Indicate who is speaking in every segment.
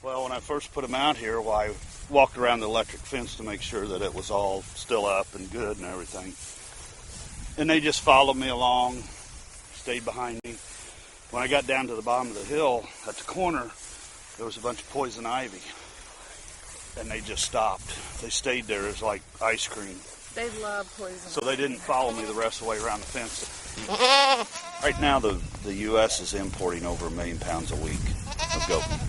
Speaker 1: Well, when I first put them out here, I walked around the electric fence to make sure that it was all still up and good and everything. And they just followed me along, stayed behind me. When I got down to the bottom of the hill at the corner, there was a bunch of poison ivy. And they just stopped. They stayed there. It was like ice cream.
Speaker 2: They love poison.
Speaker 1: So they didn't follow me the rest of the way around the fence. Right now, the U.S. is importing over 1 million pounds a week of goat meat.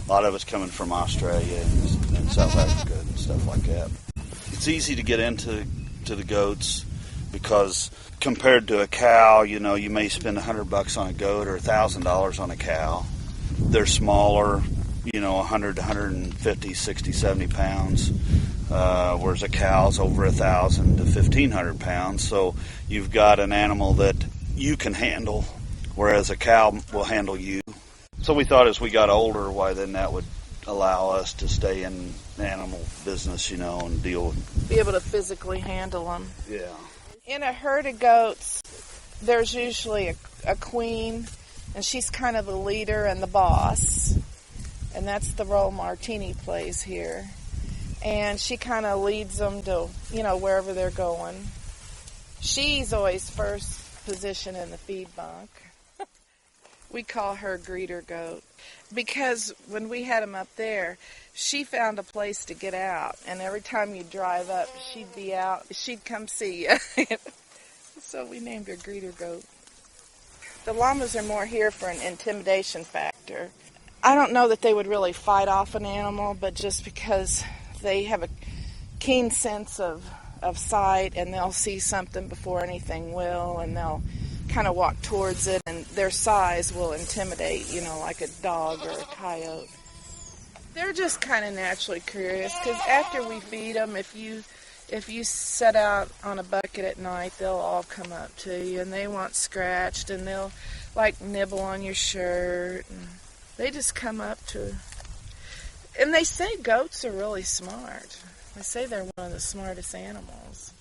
Speaker 1: A lot of it's coming from Australia and South Africa and stuff like that. It's easy to get into the goats because compared to a cow, you know, you may spend $100 on a goat or $1,000 on a cow. They're smaller, you know, 100 to 150, 60, 70 pounds, whereas a cow's over 1,000 to 1,500 pounds. So you've got an animal that you can handle, whereas a cow will handle you. So we thought as we got older, why then that would allow us to stay in animal business, you know, and deal with...
Speaker 2: Be able to physically handle them.
Speaker 1: Yeah.
Speaker 2: In a herd of goats, there's usually a queen, and she's kind of the leader and the boss. And that's the role Martini plays here. And she kind of leads them to, you know, wherever they're going. She's always first position in the feed bunk. We call her greeter goat because when we had them up there, she found a place to get out. And every time you drive up, she'd be out. She'd come see you. So we named her greeter goat. The llamas are more here for an intimidation factor. I don't know that they would really fight off an animal, but just because they have a keen sense of sight and they'll see something before anything will, and they'll kind of walk towards it, and their size will intimidate, you know, like a dog or a coyote. They're just kind of naturally curious because after we feed them, if you set out on a bucket at night, they'll all come up to you and they want scratched and they'll like nibble on your shirt and they just come up to. And they say goats are really smart. They say they're one of the smartest animals.